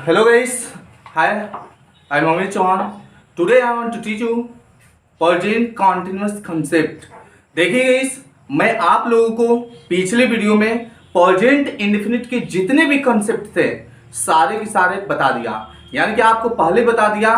Hello guys, hi, I'm Amit Chauhan. Today I want to teach you Present Continuous Concept. देखिए guys, मैं आप लोगों को पिछले वीडियो में प्रेजेंट इंडेफिनिट के जितने भी कंसेप्ट थे सारे के सारे बता दिया। यानी कि आपको पहले बता दिया,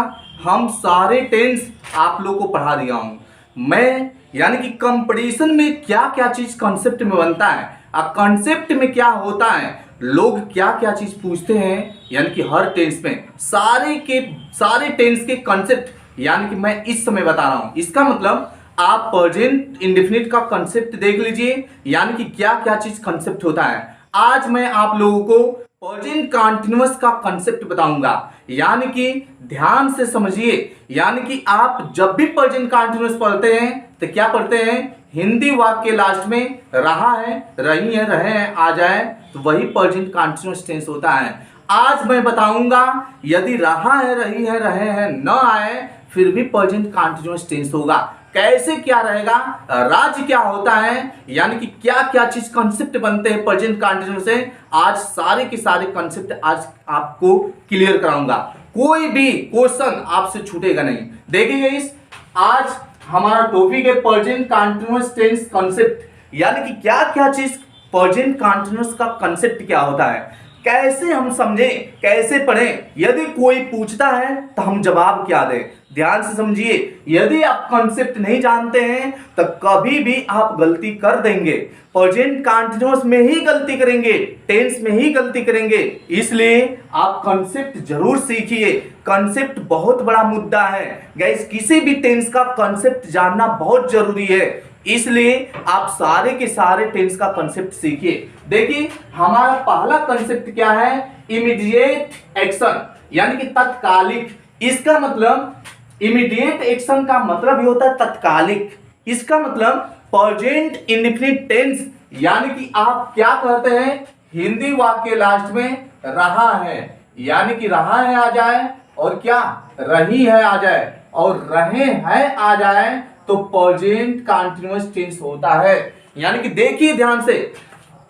हम सारे टेंस आप लोगों को पढ़ा दिया हूँ मैं। यानी कि कंपटीशन में क्या क्या चीज कंसेप्ट में बनता है, अब कंसेप्ट में क्या होता है, लोग क्या क्या चीज पूछते हैं, यानी कि हर टेंस में सारे टेंस के कंसेप्ट यानी कि मैं इस समय बता रहा हूं। इसका मतलब आप प्रेजेंट इंडेफिनिट का कंसेप्ट देख लीजिए, यानी कि क्या क्या चीज कंसेप्ट होता है। आज मैं आप लोगों को प्रेजेंट कंटीन्यूअस का कंसेप्ट बताऊंगा, यानी कि ध्यान से समझिए। यानी कि आप जब भी प्रेजेंट कंटीन्यूअस पढ़ते हैं तो क्या पढ़ते हैं, हिंदी वाक्य लास्ट में रहा है, रही है, रहे हैं आ जाए तो वही प्रेजेंट कंटीन्यूअस टेंस होता है। आज मैं बताऊंगा यदि रहा है, रही है, रहे हैं न आए फिर भी प्रेजेंट कंटीन्यूअस टेंस होगा। कैसे क्या रहेगा, राज्य क्या होता है, यानी कि क्या क्या चीज कंसेप्ट बनते हैं प्रेजेंट कंटीन्यूअस से, आज सारे के सारे कंसेप्ट आज आपको क्लियर कराऊंगा। कोई भी क्वेश्चन आपसे छूटेगा नहीं। देखिए इस आज हमारा टॉपिक है प्रेजेंट कंटीन्यूअस टेंस कंसेप्ट, यानी कि क्या क्या चीज प्रेजेंट कंटीन्यूअस का कंसेप्ट क्या होता है, कैसे हम समझें, कैसे पढ़ें, यदि कोई पूछता है तो हम जवाब क्या दें। ध्यान से समझिए, यदि आप कॉन्सेप्ट नहीं जानते हैं तो कभी भी आप गलती कर देंगे, प्रेजेंट कंटीन्यूअस में ही गलती करेंगे, टेंस में ही गलती करेंगे। इसलिए आप कॉन्सेप्ट जरूर सीखिए। कॉन्सेप्ट बहुत बड़ा मुद्दा है गाइस, किसी भी टेंस का कॉन्सेप्ट जानना बहुत जरूरी है। इसलिए आप सारे के सारे टेंस का कंसेप्ट सीखिए। देखिए हमारा पहला कंसेप्ट क्या है, इमीडिएट एक्शन, यानी कि तत्कालिक। इसका मतलब इमीडिएट एक्शन का मतलब ही होता है तत्कालिक। इसका मतलब प्रेजेंट इंडेफिनिट टेंस, यानी कि आप क्या कहते हैं, हिंदी वाक्य लास्ट में रहा है, यानी कि रहा है आ जाए और क्या रही है आ जाए और रहे हैं आ जाए तो प्रेजेंट कंटीन्यूअस टेंस होता है। यानी कि देखिए ध्यान से,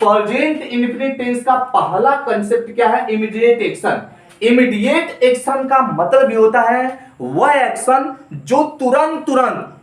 प्रेजेंट इंडेफिनिट टेंस का पहला कंसेप्ट क्या है, इमीडिएट एक्शन। इमीडिएट एक्शन का मतलब ये होता है वह एक्शन जो तुरंत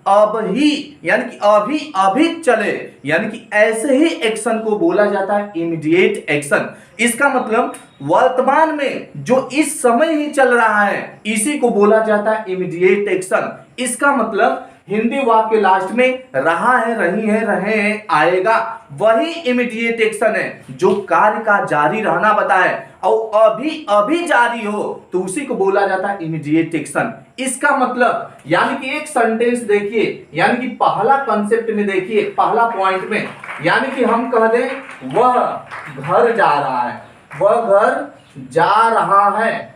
अब ही, यानी कि अभी अभी चले, यानी कि ऐसे ही एक्शन को बोला जाता है इमीडिएट एक्शन। इसका मतलब वर्तमान में जो इस समय ही चल रहा है इसी को बोला जाता है इमीडिएट एक्शन। इसका मतलब हिंदी वाक्य लास्ट में रहा है, रही है, रहे हैं आएगा, वही इमीडिएट एक्शन है जो कार्य का जारी रहना बताए और अभी अभी जारी हो तो उसी को बोला जाता है इमीडिएट एक्शन। इसका मतलब यानी कि एक सेंटेंस देखिए, यानी कि पहला कंसेप्ट में देखिए, पहला पॉइंट में, यानी कि हम कह दें वह घर जा रहा है, वह घर जा रहा है।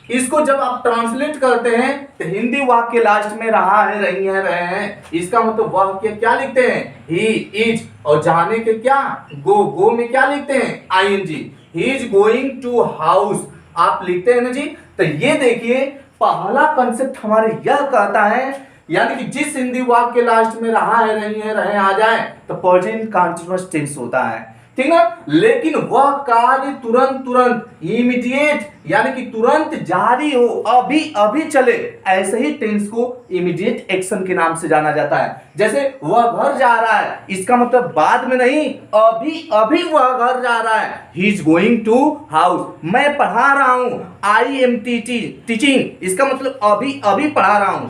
इसको जब आप ट्रांसलेट करते हैं तो हिंदी वाक्य लास्ट में रहा है, रही है, रहे हैं, इसका मतलब वह के क्या लिखते हैं, ही इज, और जाने के क्या, गो में क्या लिखते हैं, ING, he is going to house आप लिखते हैं ना जी। तो ये देखिए पहला कंसेप्ट हमारे यह कहता है, यानी कि जिस हिंदी वाक्य लास्ट में रहा है, रही है, रहे आ जाए तो प्रेजेंट कंटीन्यूअस टेंस होता है, ठीक ना। लेकिन वह कार्य तुरंत इमीडिएट, यानी कि तुरंत जारी हो, अभी अभी चले, ऐसे ही टेंस को इमीडिएट एक्शन के नाम से जाना जाता है। जैसे वह घर जा रहा है, इसका मतलब बाद में नहीं, अभी अभी वह घर जा रहा है। He is going to house, मैं पढ़ा रहा हूं, आई एम टीचिंग, इसका मतलब अभी अभी पढ़ा रहा हूं।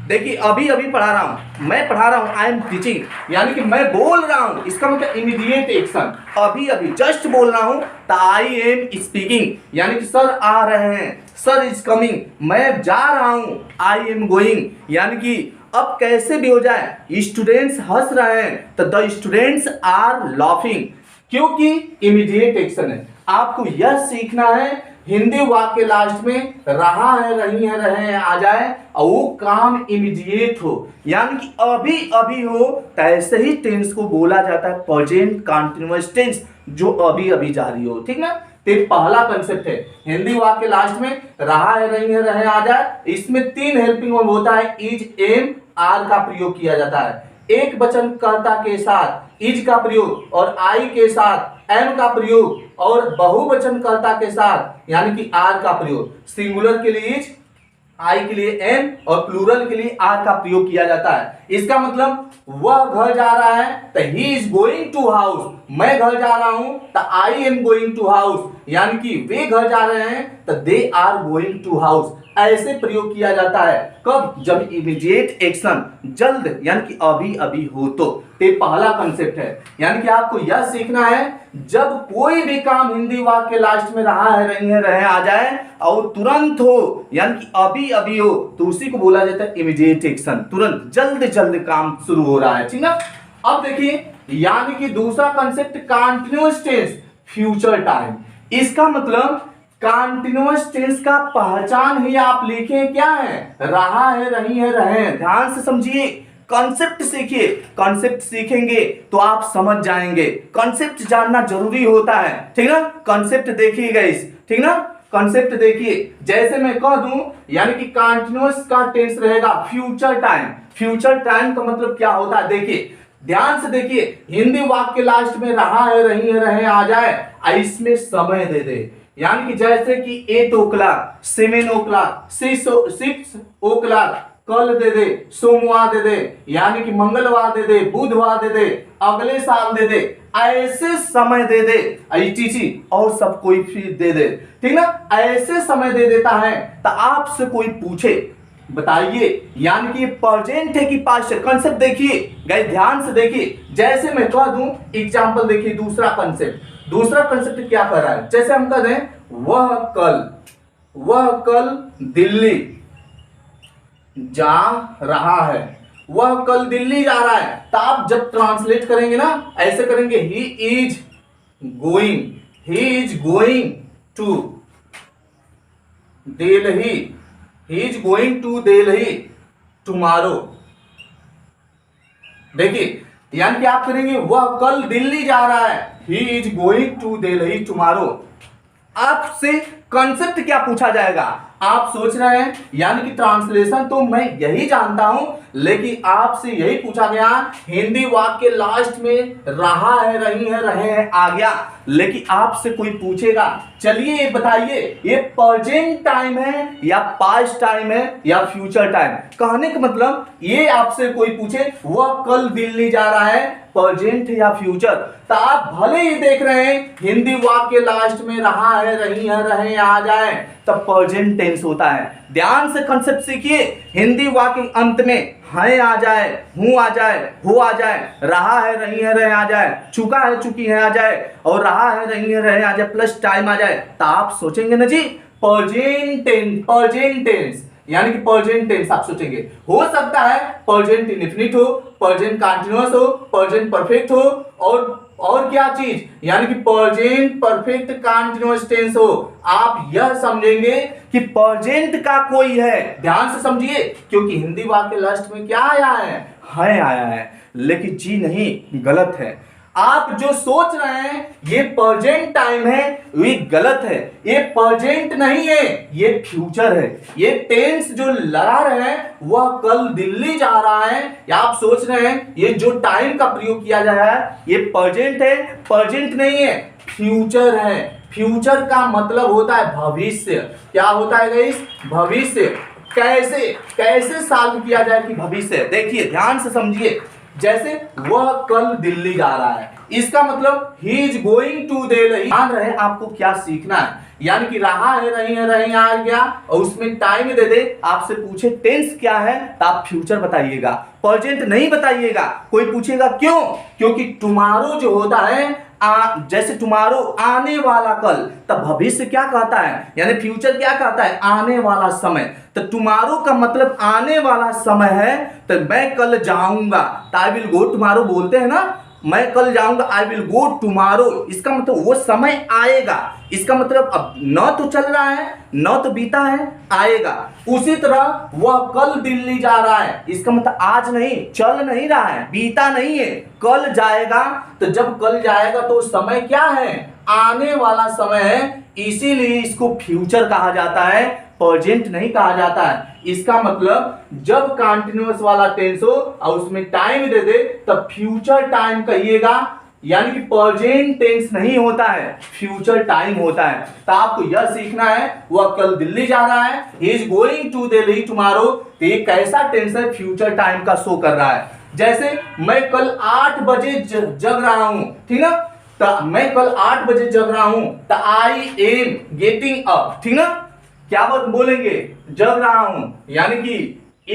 देखिए अभी अभी पढ़ा रहा हूं, मैं पढ़ा रहा हूं, आई एम टीचिंग, यानी कि मैं बोल रहा हूं, इसका मतलब इमीडिएट एक्शन, अभी अभी जस्ट बोल रहा हूं। तो आई एम स्पीकिंग, यानी कि सर आ रहे हैं, सर इज कमिंग, मैं जा रहा हूं, आई एम गोइंग, यानी कि अब कैसे भी हो जाए, स्टूडेंट्स हंस रहे हैं तो द स्टूडेंट्स आर लाफिंग, क्योंकि इमीडिएट एक्शन है। आपको यह सीखना है हिंदी वाक्य लास्ट में रहा है, रही है, रहे हैं आ जाए और वो काम इमीडिएट हो, यानी कि अभी अभी हो, तो ऐसे ही टेंस को बोला जाता है प्रेजेंट कंटीन्यूअस टेंस जो अभी अभी जारी हो, ठीक ना। तो पहला कंसेप्ट है हिंदी वाक्य लास्ट में रहा है, रही है, रहे आ जाए, इसमें तीन हेल्पिंग वर्ब होता है, इज, एम, आर का प्रयोग किया जाता है। एक वचन कर्ता के साथ इज का प्रयोग और आई के साथ एम का प्रयोग और बहुवचनकर्ता के साथ यानी कि आर का प्रयोग, सिंगुलर के लिए इज, आई के लिए एम और प्लूरल के लिए आर का प्रयोग किया जाता है। इसका मतलब वह घर जा रहा है तो he is going to house, मैं घर जा रहा हूं तो I am going to house, यानी कि वे घर जा रहे हैं तो they are going to house. ऐसे प्रयोग किया जाता है कब? जब इमीडिएट एक्शन, जल्द यानी कि अभी अभी हो तो। ये पहला कंसेप्ट है, यानी कि आपको यह सीखना है जब कोई भी काम हिंदी वाक्य लास्ट में रहा है, रही है, रहे आ जाए और तुरंत हो यानी कि अभी अभी हो तो उसी को बोला जाता है इमीडिएट एक्शन, तुरंत जल्द जल्द काम शुरू हो रहा है। ठीक है, अब देखिए यानी कि दूसरा concept continuous tense, future time. इसका मतलब कंटीन्यूअस टेंस का पहचान ही आप लिखें क्या है? रहा है, रही है, रहे हैं। ध्यान से समझिए, कॉन्सेप्ट सीखिए, कॉन्सेप्ट सीखेंगे तो आप समझ जाएंगे। कॉन्सेप्ट जानना जरूरी होता है, ठीक ना। कॉन्सेप्ट देखिए गाइस, ठीक ना, कॉन्सेप्ट देखिए। जैसे मैं कह दूं यानी कि कंटीन्यूअस का टेंस रहेगा फ्यूचर टाइम। फ्यूचर टाइम का मतलब क्या होता है? देखिए ध्यान से देखिए, हिंदी वाक्य लास्ट में रहा है, रही है, रहे आ जाए, इसमें समय दे दे। यानी कि जैसे कि 8 o'clock, 7 o'clock, 6 o'clock, कल दे दे, सोमवार दे दे, यानी कि मंगलवार दे दे, बुधवार दे दे, अगले साल दे दे, ऐसे समय दे दे, ITC और सब कोई फीस दे दे, ठीक ना। ऐसे समय दे देता है तो आपसे कोई पूछे बताइए यानी कि प्रेजेंट है कि पास्ट है। कंसेप्ट देखिए गाइस, ध्यान से देखिए। जैसे मैं कह दूं एग्जांपल देखिए, दूसरा कंसेप्ट क्या कर रहा है? जैसे हम कह दें वह कल दिल्ली जा रहा है, वह कल दिल्ली जा रहा है, तो आप जब ट्रांसलेट करेंगे ना ऐसे करेंगे, he is going to Delhi, he is going to Delhi tomorrow. देखिए यानी कि आप करेंगे वह कल दिल्ली जा रहा है, he is going to Delhi tomorrow. आपसे कॉन्सेप्ट क्या पूछा जाएगा? आप सोच रहे हैं यानी कि ट्रांसलेशन तो मैं यही जानता हूं, लेकिन आपसे यही पूछा गया हिंदी वाक्य लास्ट में रहा है, रही है, रहे हैं आ गया, लेकिन आपसे कोई पूछेगा चलिए बताइए ये प्रेजेंट टाइम है या पास्ट टाइम है या फ्यूचर टाइम। कहने का मतलब ये आपसे कोई पूछे वह कल दिल्ली जा रहा है, प्रेजेंट या फ्यूचर, तो आप भले ही देख रहे हैं हिंदी वाक्य लास्ट में रहा है, रही है, रहे आ जाए तब प्रेजेंट टेंस होता है। ध्यान से कंसेप्ट सीखिए, हिंदी वाक्य अंत में है आ जाए, हूं आ जाए, हो आ जाए, रहा है, रही है, रहे आ जाए, चुका है, चुकी है आ जाए, और रहा है, रही है, रहे आ जाए प्लस टाइम आ जाए, तो आप सोचेंगे ना जी प्रेजेंट टेंस यानी कि प्रेजेंट टेंस आप सोचेंगे। हो सकता है प्रेजेंट इंडेफिनिट हो, प्रेजेंट कंटीन्यूअस हो, प्रेजेंट परफेक्ट हो, और क्या चीज यानी कि प्रेजेंट परफेक्ट कंटीन्यूअस टेंस हो। आप यह समझेंगे कि प्रेजेंट का कोई है, ध्यान से समझिए, क्योंकि हिंदी वाक्य लास्ट में क्या आया है आया है, लेकिन जी नहीं, गलत है। आप जो सोच रहे हैं ये प्रेजेंट टाइम है, ये गलत है। ये प्रेजेंट नहीं है, ये फ्यूचर है। ये टेंस जो लगा रहे हैं वह कल दिल्ली जा रहा है, या आप सोच रहे हैं ये जो टाइम का प्रयोग किया जा रहा है ये प्रेजेंट है, प्रेजेंट नहीं है, फ्यूचर है। फ्यूचर का मतलब होता है भविष्य। क्या होता है गाइस? भविष्य। कैसे सॉल्व किया जाए कि भविष्य? देखिए ध्यान से समझिए, जैसे वह कल दिल्ली जा रहा है, इसका मतलब he is going to Delhi. ध्यान रहे आपको क्या सीखना है, यानी कि रहा है, रही है, रहे आ गया और उसमें टाइम दे दे, आपसे पूछे टेंस क्या है तो आप फ्यूचर बताइएगा, प्रेजेंट नहीं बताइएगा। कोई पूछेगा क्यों? क्योंकि टुमारो जो होता है जैसे टुमारो आने वाला कल, तब भविष्य क्या कहता है यानी फ्यूचर क्या कहता है? आने वाला समय। तो टुमारो का मतलब आने वाला समय है, तो मैं कल जाऊंगा, आई विल गो टुमारो बोलते हैं ना, मैं कल जाऊंगा, आई विल गो टुमारो, इसका मतलब वो समय आएगा। इसका मतलब अब न तो चल रहा है, न तो बीता है, आएगा। उसी तरह वह कल दिल्ली जा रहा है, इसका मतलब आज नहीं, चल नहीं रहा है, बीता नहीं है, कल जाएगा। तो जब कल जाएगा तो समय क्या है? आने वाला समय है, इसीलिए इसको फ्यूचर कहा जाता है। प्रेजेंट नहीं कहा जाता है। इसका मतलब जब कंटिन्यूअस वाला टेंस हो और उसमें टाइम दे दे तब फ्यूचर टाइम कहिएगा, यानी कि प्रेजेंट टेंस नहीं होता है, फ्यूचर टाइम होता है। तो आपको यह सीखना है, वह कल दिल्ली जा रहा है, he is going to Delhi tomorrow, तो ये कैसा टेंस है, फ्यूचर टाइम का शो कर रहा है। जैसे मैं कल 8 बजे जग रहा हूं, ठीक ना, तो मैं कल 8 बजे जग रहा हूं, तो आई एम गेटिंग अप, ठीक ना, क्या बात बोलेंगे, जग रहा हूं यानी कि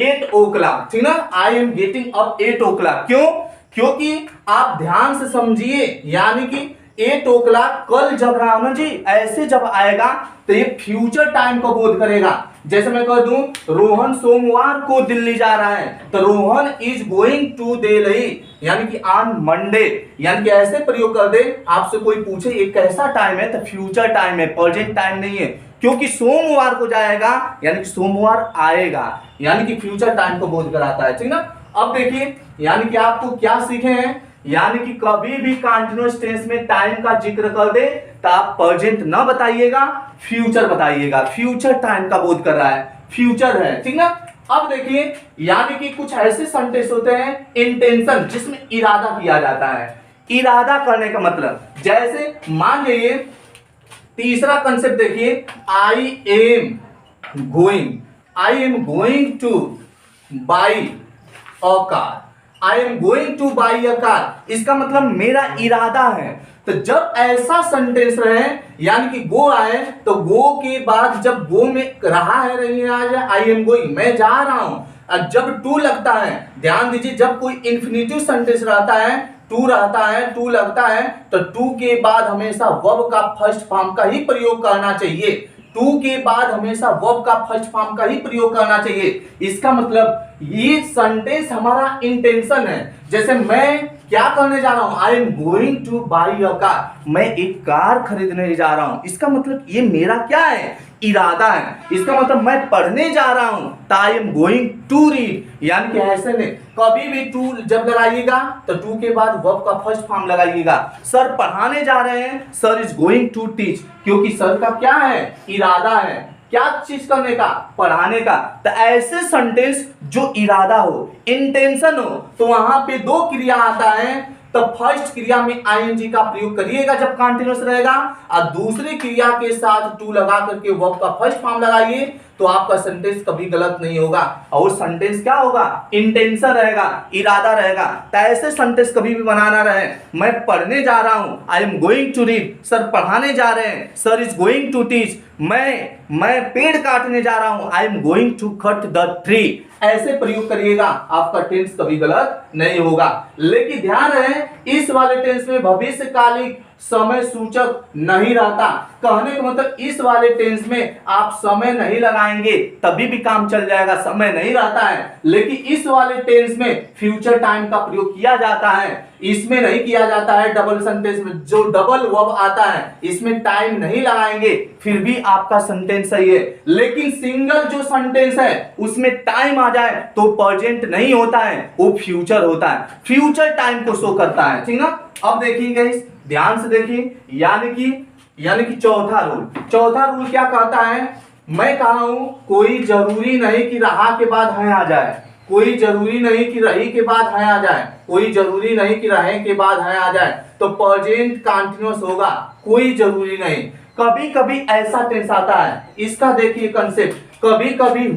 8 o'clock, ठीक ना, I am getting up 8 o'clock। क्यों? क्योंकि आप ध्यान से समझिए, यानी कि 8 o'clock कल जग रहा हूं ना जी, ऐसे जब आएगा तो ये फ्यूचर टाइम को बोध करेगा। जैसे मैं कह दूं रोहन सोमवार को दिल्ली जा रहा है, तो Rohan is going to Delhi, यानी कि ऑन मंडे, यानी कि ऐसे प्रयोग कर दे। आपसे कोई पूछे ये कैसा टाइम है, तो फ्यूचर टाइम है, प्रेजेंट टाइम नहीं है, क्योंकि सोमवार को जाएगा यानी कि सोमवार आएगा, यानी कि फ्यूचर टाइम को बोध कराता है, ठीक ना। अब देखिए, यानी कि आपको क्या सीखे हैं, यानी कि कभी भी कंटीन्यूअस टेंस में टाइम का जिक्र कर दे तो आप प्रेजेंट ना बताइएगा, फ्यूचर बताइएगा, फ्यूचर टाइम का बोध कर रहा है, फ्यूचर है, ठीक ना। अब देखिए, यानी कि कुछ ऐसे सेंटेंस होते हैं इंटेंशन, जिसमें इरादा किया जाता है। इरादा करने का मतलब, जैसे मान लीजिए तीसरा कंसेप्ट देखिए, आई am going two by a car, I am going two by a car, इसका मतलब मेरा इरादा है। तो जब ऐसा सेंटेंस रहे, यानी कि गो आए, तो गो के बाद जब गो में रहा है रही आई एम गोइंग, मैं जा रहा हूं, और जब टू लगता है, ध्यान दीजिए, जब कोई इंफिनिटिव सेंटेंस रहता है, टू रहता है, टू लगता है, तो टू के बाद हमेशा वर्ब का फर्स्ट फॉर्म का ही प्रयोग करना चाहिए, टू के बाद हमेशा वर्ब का फर्स्ट फॉर्म का ही प्रयोग करना चाहिए। इसका मतलब ये सेंटेंस हमारा इंटेंशन है। जैसे मैं क्या करने जा रहा हूं, I am going two by a car, मैं एक कार खरीदने जा रहा हूं, इसका मतलब ये मेरा क्या है, इरादा है। इसका मतलब मैं पढ़ने जा रहा हूं, तो I am going to read, यानी कि ऐसे में कभी भी टू जब लगाइएगा तो टू के बाद वर्ब का फर्स्ट फॉर्म लगाइएगा। सर पढ़ाने जा रहे हैं, sir is going to teach, क्योंकि सर का क्या है, इरादा है, क्या चीज करने का, पढ़ाने का। तो ऐसे सेंटेंस जो इरादा हो, इंटेंशन हो, तो वहां पे दो क्रिया आता है, तो फर्स्ट क्रिया में आईएनजी का प्रयोग करिएगा जब कंटीन्यूअस रहेगा, और दूसरी क्रिया के साथ टू लगा करके वर्ब का फर्स्ट फॉर्म लगाइए, तो आपका सेंटेंस कभी गलत नहीं होगा, और सेंटेंस क्या होगा, इंटेंशन रहेगा, इरादा रहेगा। तो ऐसे सेंटेंस कभी भी बनाना रहे, मैं पढ़ने जा रहा हूं, I am going to read, sir पढ़ाने जा रहे हैं, sir is going to teach, मैं पेड़ काटने जा रहा हूं, I am going to cut the tree, ऐसे प्रयोग करिएगा, आपका टेंस कभी गलत नहीं होगा। लेकिन ध्यान रहे, इस वाले टेंस में भविष्यकालिक समय सूचक नहीं रहता, कहने का मतलब इस वाले टेंस में आप समय नहीं लगाएंगे तभी भी काम चल जाएगा, समय नहीं रहता है। लेकिन इस वाले टेंस में फ्यूचर टाइम का प्रयोग किया जाता है, इसमें नहीं किया जाता है। डबल सेंटेंस में जो डबल वर्ब आता है, इसमें टाइम नहीं लगाएंगे, फिर भी आपका सेंटेंस सही है। लेकिन सिंगल जो सेंटेंस है उसमें टाइम आ जाए तो प्रेजेंट नहीं होता है, वो फ्यूचर होता है, फ्यूचर टाइम को शो करता है, ठीक ना। अब देखिए गाइस, ध्यान से देखिए, यानी कि चौथा रूल क्या कहता है, मैं कहा हूं कोई जरूरी नहीं कि रहा के बाद है आ जाए, कोई जरूरी नहीं कि रही के बाद है आ जाए, कोई जरूरी नहीं कि रहे के बाद है आ जाए, तो प्रेजेंट कंटीन्यूअस होगा, कोई जरूरी नहीं। कभी कभी ऐसा टेंस आता है, इसका देखिए कंसेप्ट, कभी कभी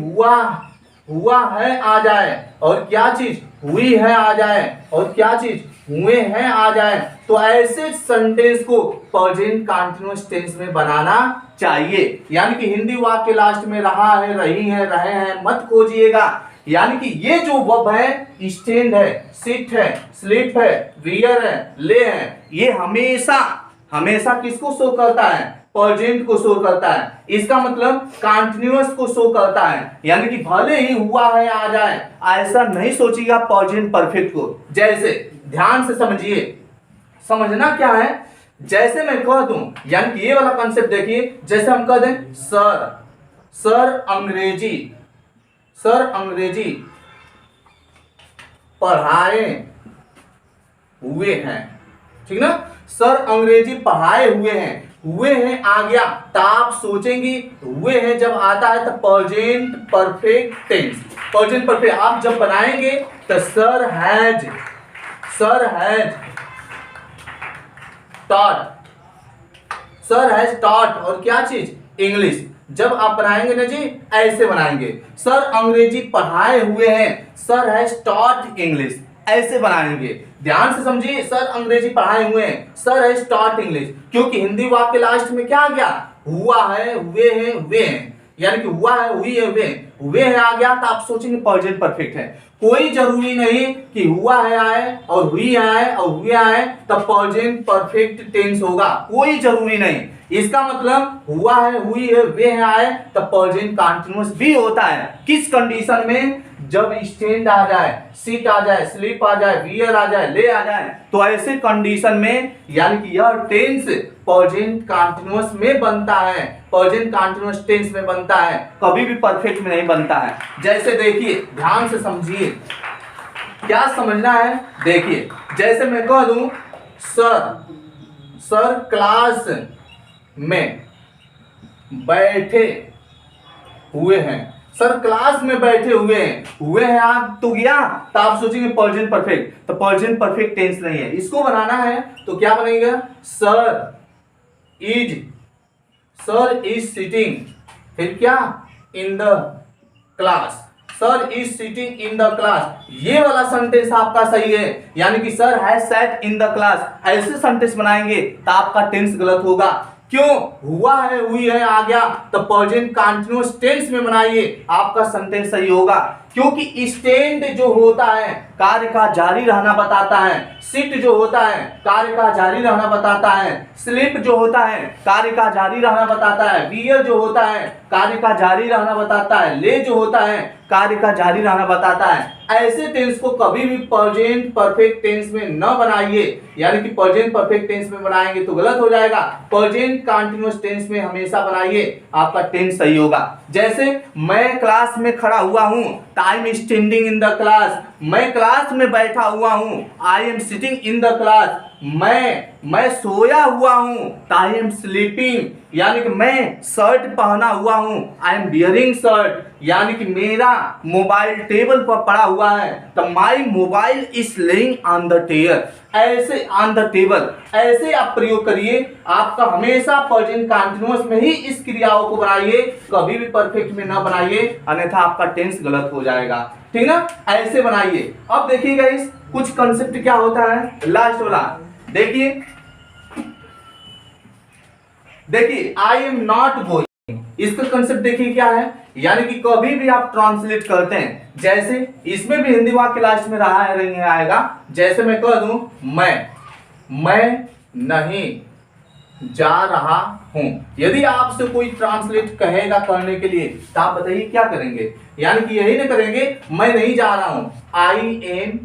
हुआ है आ जाए, और क्या चीज, हुई है आ जाए, और क्या चीज, हुए हैं आ जाए, तो ऐसे सेंटेंस को प्रेजेंट कंटीन्यूअस टेंस में बनाना चाहिए। यानी कि हिंदी वाक्य लास्ट में रहा है, रही है, रहे हैं मत खोजिएगा, यानी कि ये जो वर्ब है, स्टैंड है, सिट है, स्लीप है, वियर है, ले है, ये हमेशा किसको शो करता है, प्रेजेंट को शो करता है। इसका मतलब कंटीन्यूअस को शो करता है, यानी कि भले ही हुआ है आ जाए, ऐसा नहीं सोचिएगा प्रेजेंट परफेक्ट को। जैसे ध्यान से समझिए, समझना क्या है, जैसे मैं कह दूं, यानी कि ये वाला कंसेप्ट देखिए, जैसे हम कह दें सर अंग्रेजी पढ़ाए हुए हैं, ठीक ना, सर अंग्रेजी पढ़ाए हुए हैं, हुए हैं आ गया, तो आप सोचेंगे हुए हैं जब आता है तो present perfect tense. Present perfect आप जब बनाएंगे तो sir has taught, sir has taught और क्या चीज, इंग्लिश। जब आप बनाएंगे ना जी ऐसे बनाएंगे, सर अंग्रेजी पढ़ाए हुए हैं, सर हैज टॉट इंग्लिश, ऐसे बनाएंगे। ध्यान से समझिए, सर अंग्रेजी पढ़ाए हुए हैं, सर हैज टॉट इंग्लिश, क्योंकि हिंदी वाक्य लास्ट में क्या आ गया, हुआ है, हुए हैं, वे हैं, यानी कि हुआ है, हुई है, वे हैं आ गया, तो आप सोचेंगे प्रेजेंट परफेक्ट है। कोई जरूरी नहीं कि हुआ है आए और हुई आए और हुए आए तब प्रेजेंट परफेक्ट टेंस होगा, कोई जरूरी नहीं। इसका मतलब हुआ है, हुई है, वे हैं आए तब प्रेजेंट कंटीन्यूअस भी होता है। किस कंडीशन में, जब स्टैंड आ जाए, सिट आ जाए, स्लीप आ जाए, वियर आ जाए, ले आ जाए, तो ऐसे कंडीशन में यानी कि यह टेंस प्रेजेंट कंटीन्यूअस में बनता है, प्रेजेंट कंटीन्यूअस टेंस में बनता है, कभी भी परफेक्ट में नहीं बनता है। जैसे देखिए, ध्यान से समझिए, क्या समझना है, देखिए जैसे मैं कह दूं सर क्लास में बैठे हुए हैं, सर क्लास में बैठे हुए हैं आप तो गया, तो आप सोचेंगे प्रेजेंट परफेक्ट, तो प्रेजेंट परफेक्ट टेंस नहीं है। इसको बनाना है तो क्या बनेगा, सर इज सिटिंग, फिर क्या, in the class, sir is sitting in the class, ये वाला सेंटेंस आपका सही है, यानी कि sir has sat in the class, ऐसे सेंटेंस बनाएंगे तो आपका टेंस गलत होगा। क्यों, हुआ है, हुई है आ गया, तो प्रेजेंट कंटीन्यूअस टेंस में बनाइए, आपका सेंटेंस सही होगा। क्योंकि स्टैंड जो होता है कार्य का जारी रहना बताता है, सिट जो होता है कार्य का जारी रहना बताता है, स्लीप जो होता है कार्य का जारी रहना बताता है, वियर जो होता है कार्य का जारी रहना बताता है, ले जो होता है कार्य का जारी रहना बताता है। ऐसे टेंस को कभी भी प्रेजेंट परफेक्ट टेंस में न बनाइए, यानी कि प्रेजेंट परफेक्ट टेंस में बनाएंगे तो गलत हो जाएगा। प्रेजेंट कंटीन्यूअस टेंस में हमेशा बनाइए, आपका टेंस सही होगा। जैसे मैं क्लास में खड़ा हुआ हूं, I am standing in the class, मैं क्लास में बैठा हुआ हूं, I am sitting in the class, मैं सोया हुआ हूं, आई एम स्लीपिंग, यानी कि मैं शर्ट पहना हुआ हूं, आई एम वियरिंग शर्ट, यानी कि मेरा मोबाइल टेबल पर पड़ा हुआ है, तो my mobile is laying on the tare, ऐसे ऑन द टेबल, ऐसे आप प्रयोग करिए। आपका हमेशा प्रेजेंट कंटीन्यूअस में ही इस क्रियाओं को बनाइए, कभी भी परफेक्ट में ना बनाइए, अन्यथा आपका टेंस गलत हो जाएगा, ठीक ना, ऐसे बनाइए। अब देखिएगा इस कुछ कंसेप्ट क्या होता है, लास्ट वाला देखिए आई एम नॉट गोइंग, इसका कंसेप्ट देखिए क्या है, यानी कि कभी भी आप ट्रांसलेट करते हैं, जैसे इसमें भी हिंदी वाक्य लास्ट में रहा है नहीं आएगा, जैसे मैं कह दूं मैं नहीं जा रहा हूं, यदि आपसे कोई ट्रांसलेट कहेगा करने के लिए तो आप बताइए क्या करेंगे, यानी कि यही ना करेंगे, मैं नहीं जा रहा हूं, आई एम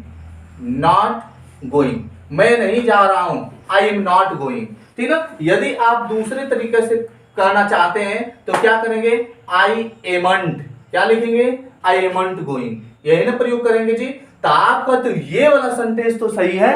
नॉट गोइंग, मैं नहीं जा रहा हूं, आई एम नॉट गोइंग, ठीक है। यदि आप दूसरे तरीके से करना चाहते हैं तो क्या करेंगे, आई एमंट, क्या लिखेंगे, आई एमंट गोइंग, यही ना प्रयोग करेंगे जी। तो आपका तो ये वाला सेंटेंस तो सही है,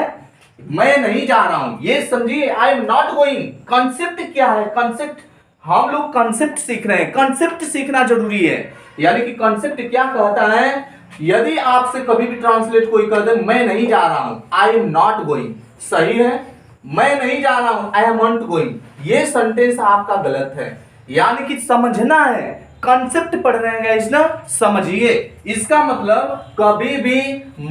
मैं नहीं जा रहा हूं, ये समझिए, I am not going. Concept क्या है, कंसेप्ट, हम लोग कंसेप्ट सीख रहे हैं, कंसेप्ट सीखना जरूरी है, यानी कि कंसेप्ट क्या कहता है, यदि आपसे कभी भी ट्रांसलेट कोई कर दे, मैं नहीं जा रहा हूं, आई एम नॉट गोइंग, सही है, मैं नहीं जा रहा हूं, आई एम नॉट गोइंग, ये सेंटेंस आपका गलत है, यानी कि समझना है, कंसेप्ट पढ़ रहे हैं गाइस ना, समझिए। इसका मतलब कभी भी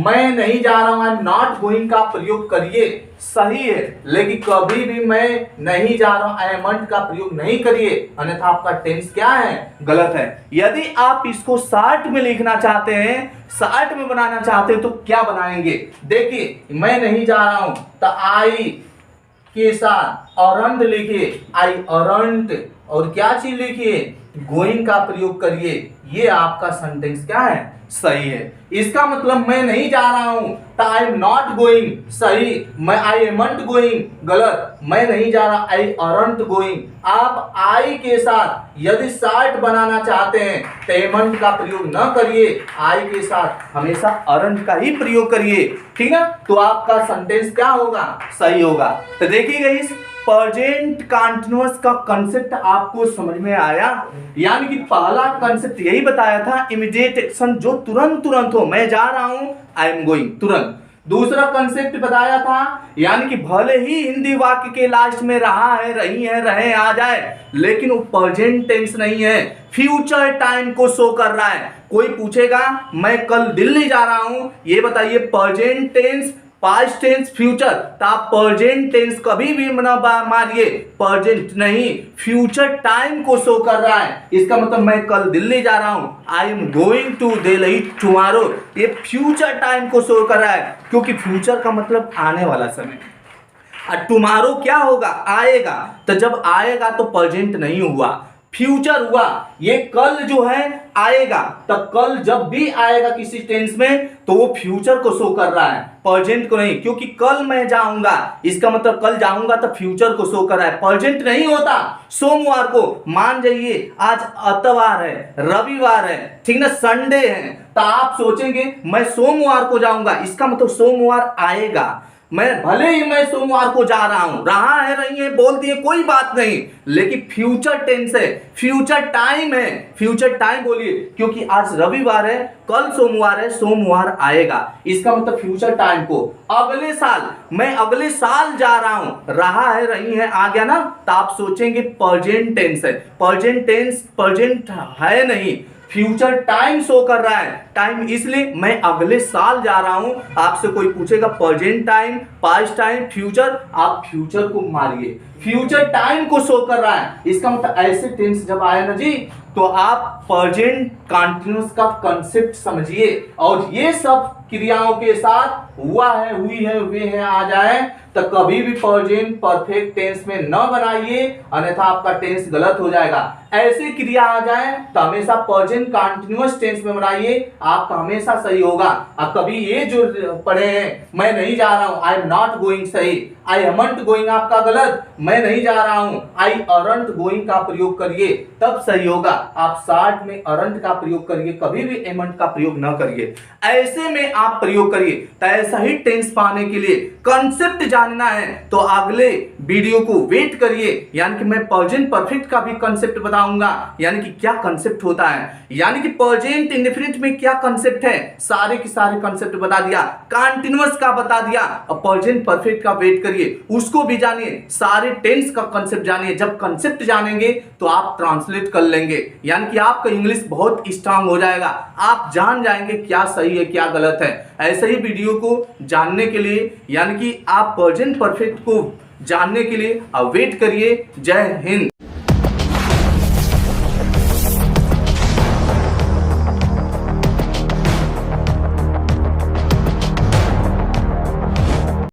मैं नहीं जा रहा हूं, आई एम नॉट गोइंग का प्रयोग करिए, सही है, लेकिन कभी भी मैं नहीं जा रहा हूं, आई एम नॉट का प्रयोग नहीं करिए, अन्यथा आपका टेंस क्या है, गलत है। यदि आप इसको शॉर्ट में लिखना चाहते हैं, शॉर्ट में बनाना चाहते हैं तो क्या बनाएंगे, देखिए मैं नहीं जा रहा हूं तो आई के साथ अरंट लिखिए, आई अरंट, और क्या चीज लिखिए, गोइंग का प्रयोग करिए, ये आपका सेंटेंस क्या है, सही है। इसका मतलब मैं नहीं जा रहा हूं तो आई एम नॉट गोइंग, सही, मैं आई एमंट गोइंग, गलत, मैं नहीं जा रहा, आई अरंट गोइंग। आप आई के साथ यदि शॉर्ट बनाना चाहते हैं तो एमंट का प्रयोग न करिए, आई के साथ हमेशा अरंट का ही प्रयोग करिए, ठीक है, तो आपका सेंटेंस क्या होगा, सही होगा। तो देखिएगा इस प्रेजेंट कंटीन्यूअस का कंसेप्ट आपको समझ में आया? यानी कि पहला कंसेप्ट यही बताया था, इमीडिएट एक्शन, जो तुरंत हो, मैं जा रहा हूं, आई एम गोइंग, तुरंत। दूसरा कंसेप्ट बताया था, यानी कि भले ही हिंदी वाक्य के लास्ट में रहा है, रही है, रहे आ जाए, लेकिन वो प्रेजेंट टेंस नहीं है, फ्यूचर टाइम को शो कर रहा है। कोई पूछेगा मैं कल दिल्ली जा रहा हूं, ये बताइए present tense, past tense, future, तो आप प्रेजेंट टेंस कभी भी ना मारिए, प्रेजेंट नहीं, फ्यूचर टाइम को शो कर रहा है। इसका मतलब मैं कल दिल्ली जा रहा हूं, I am going to Delhi tomorrow, ये फ्यूचर टाइम को शो कर रहा है, क्योंकि फ्यूचर का मतलब आने वाला समय। और टुमारो क्या होगा? आएगा, तो जब आएगा तो प्रेजेंट नहीं हुआ, फ्यूचर हुआ। ये कल जो है आएगा, तब कल जब भी आएगा किसी टेंस में तो वो फ्यूचर को शो कर रहा है, प्रेजेंट को नहीं, क्योंकि कल मैं जाऊंगा, इसका मतलब कल जाऊंगा तो फ्यूचर को शो कर रहा है, प्रेजेंट नहीं होता। सोमवार को मान जाइए, आज इतवार है, रविवार है, ठीक ना, संडे है, तो आप सोचेंगे मैं सोमवार को जाऊंगा, इसका मतलब सोमवार आएगा। मैं भले ही मैं सोमवार को जा रहा हूं, रहा है, रही है, बोल दिए, कोई बात नहीं, लेकिन फ्यूचर टेंस है, फ्यूचर टाइम है, फ्यूचर टाइम बोलिए, क्योंकि आज रविवार है, कल सोमवार है, सोमवार आएगा, इसका मतलब फ्यूचर टाइम को अगले साल, मैं अगले साल जा रहा हूं, रहा है, रही है, आ गया ना, तो आप सोचेंगे प्रेजेंट टेंस है, प्रेजेंट टेंस प्रेजेंट है नहीं, फ्यूचर टाइम शो कर रहा है, टाइम इसलिए मैं अगले साल जा रहा हूं। आपसे कोई पूछेगा present time, past time, future, आप फ्यूचर को मारिए, फ्यूचर टाइम को शो कर रहा है, इसका मतलब ऐसे टेंस जब आए ना जी, तो आप प्रेजेंट कंटीन्यूअस का कंसेप्ट समझिए, और ये सब क्रियाओं के साथ हुआ है, हुई है, वे है आ जाए, तो कभी भी प्रेजेंट परफेक्ट टेंस में न बनाइए, अन्यथा आपका टेंस गलत हो जाएगा। ऐसे क्रिया आ जाए तो हमेशा प्रेजेंट कंटीन्यूअस टेंस में बनाइए, आपका हमेशा सही होगा। अब कभी ये जो पढ़े हैं मैं नहीं जा रहा हूं, आई एम नॉट गोइंग सही, आई एमंट गोइंग आपका गलत, मैं नहीं जा रहा हूं, आई अरंट गोइंग का प्रयोग करिए, तब सही होगा। आप शॉर्ट में अरंट का प्रयोग करिए, कभी भी एमंट का प्रयोग न करिए, ऐसे में आप प्रयोग करिए। तो ऐसा ही टेंस पाने के लिए कंसेप्ट जानना है तो अगले वीडियो को वेट करिए, यानी कि मैं प्रेजेंट परफेक्ट का भी कंसेप्ट बताऊंगा, यानी कि क्या कंसेप्ट होता है, यानी कि प्रेजेंट इंडेफिनिट में क्या कंसेप्ट है, सारे के सारे कंसेप्ट बता दिया, कंटीन्यूअस का बता दिया, और प्रेजेंट परफेक्ट का वेट करिए, उसको भी जानिए, सारे टेंस का कंसेप्ट जानिए। जब कंसेप्ट जानेंगे तो आप ट्रांसलेट कर लेंगे, यानी कि आपका इंग्लिश बहुत स्ट्रांग हो जाएगा, आप जान जाएंगे क्या सही है क्या गलत है। ऐसे ही वीडियो को जानने के लिए, यानी कि आप प्रेजेंट परफेक्ट को जानने के लिए वेट करिए। जय हिंद।